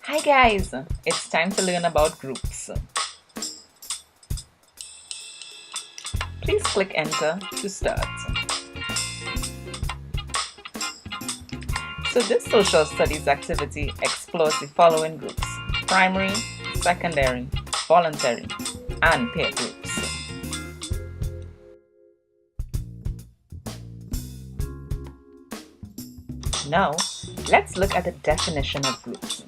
Hi guys, it's time to learn about groups. Please click enter to start. So this social studies activity explores the following groups: primary, secondary, voluntary, and peer groups. Now, let's look at the definition of groups.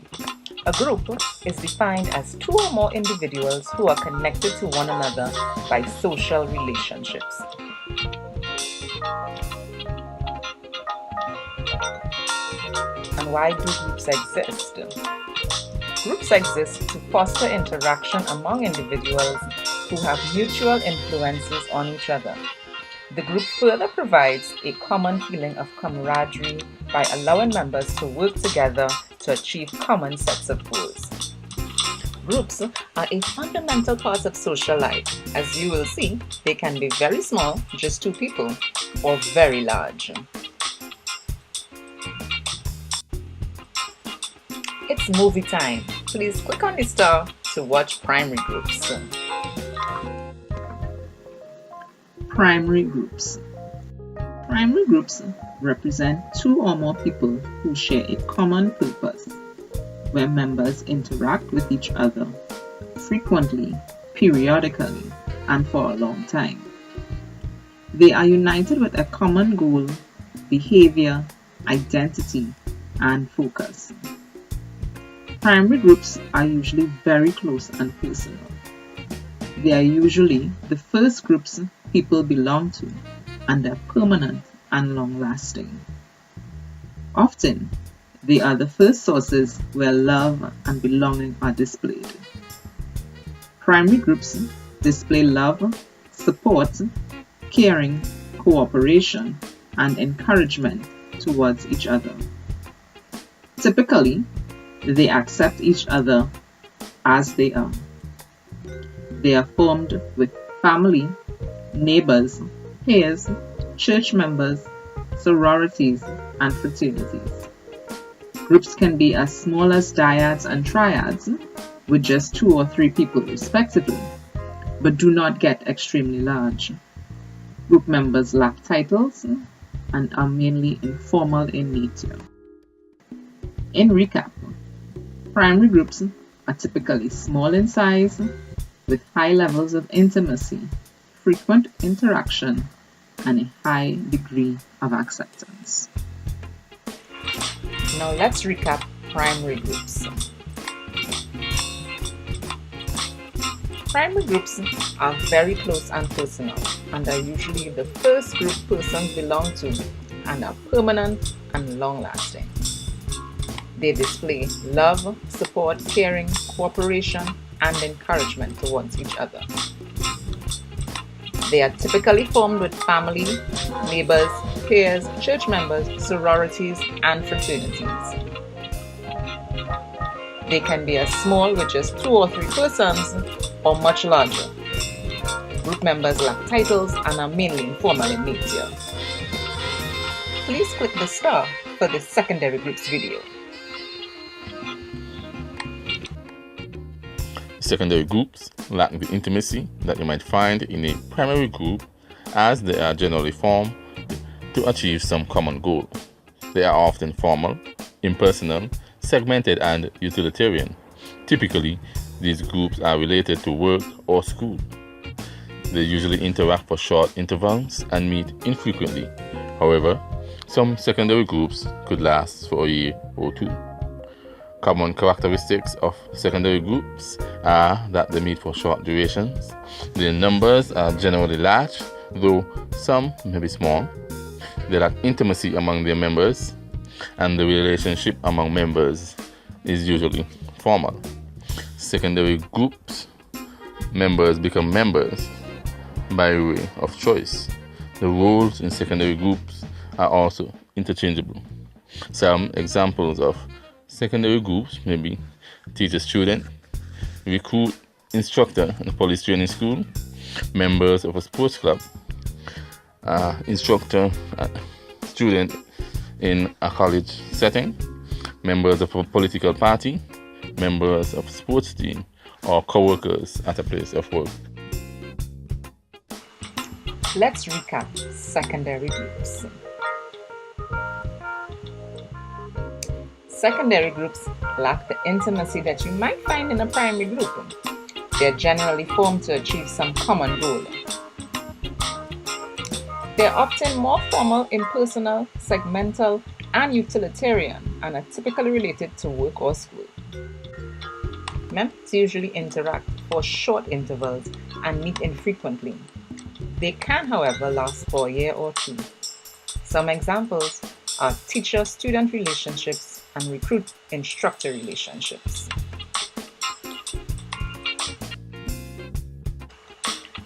A group is defined as two or more individuals who are connected to one another by social relationships. And why do groups exist? Groups exist to foster interaction among individuals who have mutual influences on each other. The group further provides a common feeling of camaraderie by allowing members to work together to achieve common sets of goals. Groups are a fundamental part of social life. As you will see, they can be very small, just 2 people, or very large. It's movie time. Please click on the star to watch primary groups. Primary groups. Primary groups represent 2 or more people who share a common purpose, where members interact with each other frequently, periodically, and for a long time. They are united with a common goal, behavior, identity, and focus. Primary groups are usually very close and personal. They are usually the first groups people belong to, and are permanent and long-lasting. Often, they are the first sources where love and belonging are displayed. Primary groups display love, support, caring, cooperation, and encouragement towards each other. Typically, they accept each other as they are. They are formed with family, neighbors, peers, church members, sororities, and fraternities. Groups can be as small as dyads and triads, with just 2 or 3 people respectively, but do not get extremely large. Group members lack titles and are mainly informal in nature. In recap, primary groups are typically small in size, with high levels of intimacy, frequent interaction, and a high degree of acceptance. Now let's recap primary groups. Primary groups are very close and personal, and are usually the first group persons belong to, and are permanent and long-lasting. They display love, support, caring, cooperation, and encouragement towards each other. They are typically formed with family, neighbors, peers, church members, sororities, and fraternities. They can be as small with just 2 or 3 persons, or much larger. Group members lack titles and are mainly informal in nature. Please click the star for the secondary groups video. Secondary groups lack the intimacy that you might find in a primary group, as they are generally formed to achieve some common goal. They are often formal, impersonal, segmented, and utilitarian. Typically, these groups are related to work or school. They usually interact for short intervals and meet infrequently. However, some secondary groups could last for a year or 2. Common characteristics of secondary groups are that they meet for short durations. Their numbers are generally large, though some may be small. They lack intimacy among their members, and the relationship among members is usually formal. Secondary groups members become members by way of choice. The roles in secondary groups are also interchangeable. Some examples of secondary groups may be teacher-student, recruit, instructor in a police training school, members of a sports club, instructor, student in a college setting, members of a political party, members of sports team, or co-workers at a place of work. Let's recap secondary groups. Secondary groups lack the intimacy that you might find in a primary group. They are generally formed to achieve some common goal. They are often more formal, impersonal, segmental, and utilitarian, and are typically related to work or school. Members usually interact for short intervals and meet infrequently. They can, however, last for a year or two. Some examples are teacher-student relationships and recruit-instructor relationships.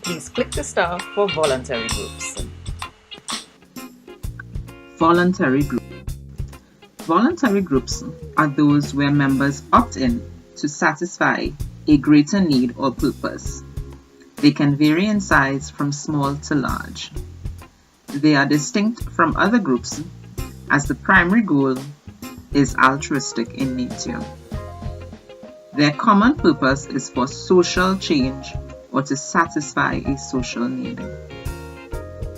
Please click the star for voluntary groups. Voluntary group. Voluntary groups are those where members opt in to satisfy a greater need or purpose. They can vary in size from small to large. They are distinct from other groups as the primary goal is altruistic in nature. Their common purpose is for social change or to satisfy a social need.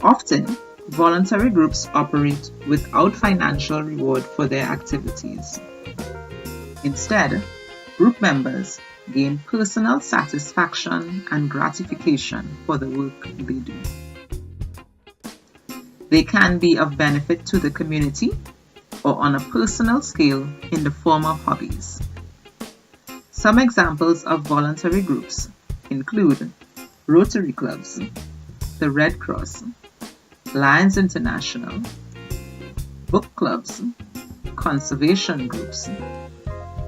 Often, voluntary groups operate without financial reward for their activities. Instead, group members gain personal satisfaction and gratification for the work they do. They can be of benefit to the community or on a personal scale in the form of hobbies. Some examples of voluntary groups include Rotary clubs, the Red Cross, Lions International, book clubs, conservation groups,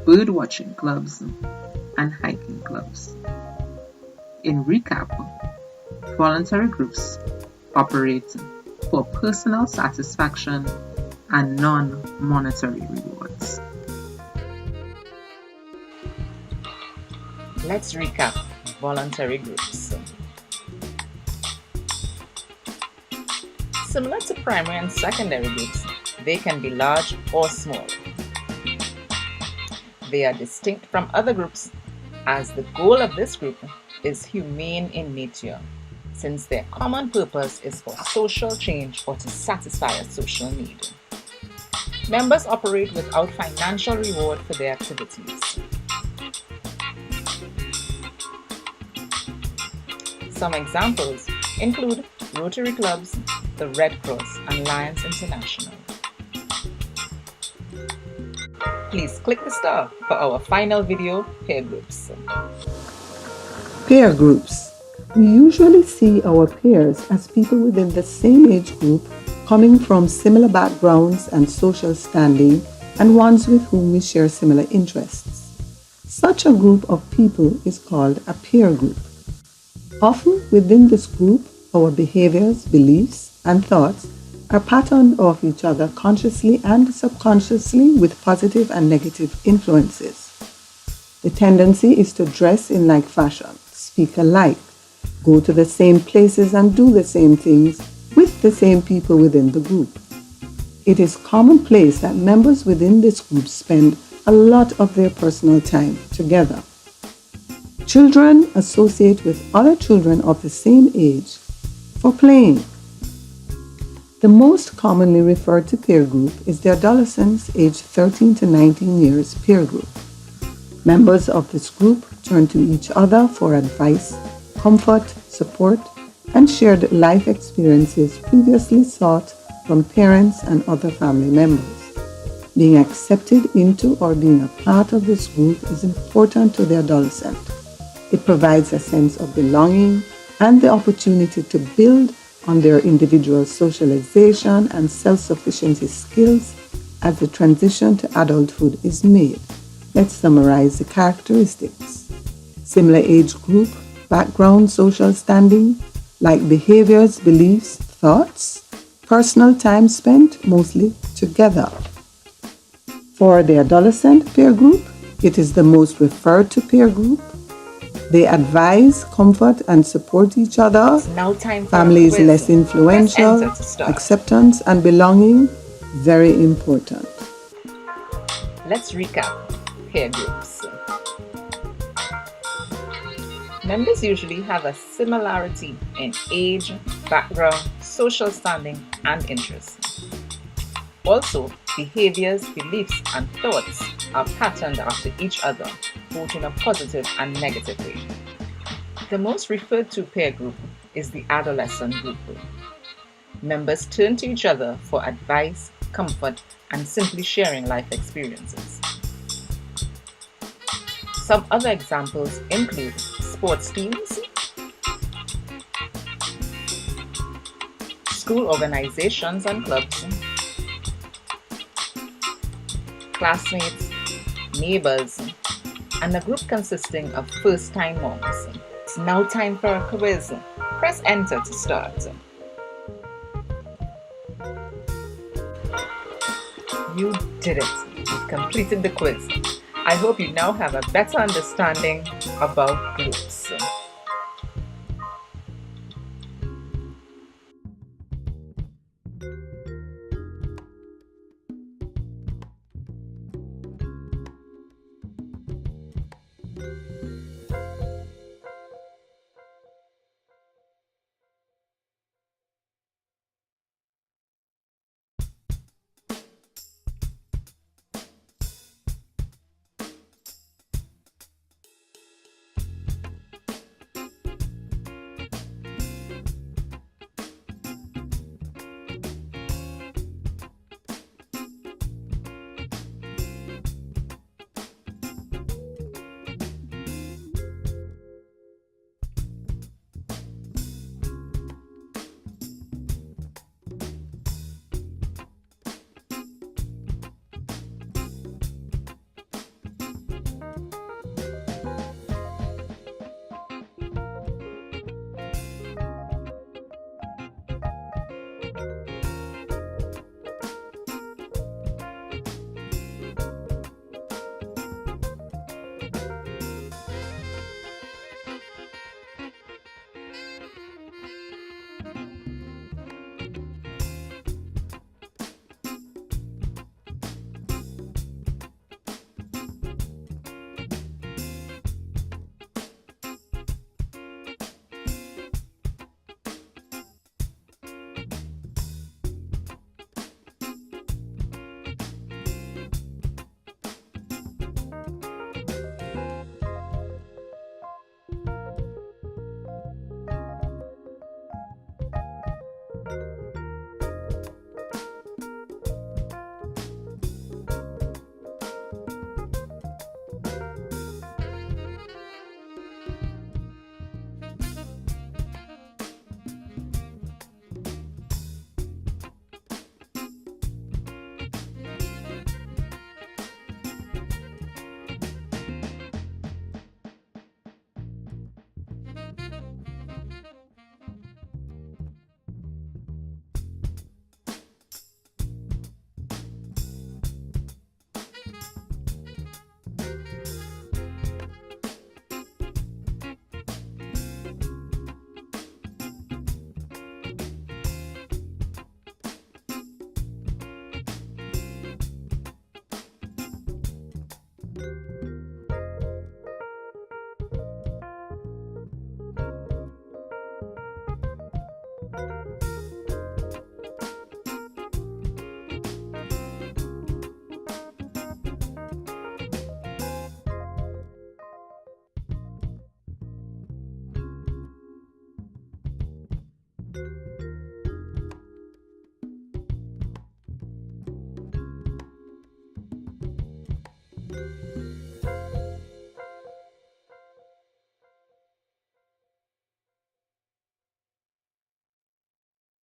bird watching clubs, and hiking clubs. In recap, voluntary groups operate for personal satisfaction and non-monetary rewards. Let's recap voluntary groups. Similar to primary and secondary groups, they can be large or small. They are distinct from other groups as the goal of this group is humane in nature, since their common purpose is for social change or to satisfy a social need. Members operate without financial reward for their activities. Some examples include Rotary clubs, the Red Cross, and Lions International. Please click the star for our final video, peer groups. Peer groups. We usually see our peers as people within the same age group coming from similar backgrounds and social standing, and ones with whom we share similar interests. Such a group of people is called a peer group. Often within this group, our behaviors, beliefs, and thoughts are patterned off each other consciously and subconsciously with positive and negative influences. The tendency is to dress in like fashion, speak alike, go to the same places and do the same things with the same people within the group. It is commonplace that members within this group spend a lot of their personal time together. Children associate with other children of the same age for playing. The most commonly referred to peer group is the adolescents aged 13 to 19 years peer group. Members of this group turn to each other for advice, comfort, support, and shared life experiences previously sought from parents and other family members. Being accepted into or being a part of this group is important to the adolescent. It provides a sense of belonging and the opportunity to build on their individual socialization and self-sufficiency skills as the transition to adulthood is made. Let's summarize the characteristics. Similar age group, background, social standing, like behaviors, beliefs, thoughts, personal time spent mostly together. For the adolescent peer group, it is the most referred to peer group. They advise, comfort, and support each other. Now time for Family is quiz. less influential. Press enter to start. Acceptance and belonging, very important. Let's recap peer groups. Members usually have a similarity in age, background, social standing, and interests. Also, behaviors, beliefs, and thoughts are patterned after each other, both in a positive and negative way. The most referred to peer group is the adolescent group. Members turn to each other for advice, comfort, and simply sharing life experiences. Some other examples include sports teams, school organizations and clubs, classmates, neighbors, and a group consisting of first-time moms. It's now time for a quiz. Press enter to start. You did it. You've completed the quiz. I hope you now have a better understanding about groups.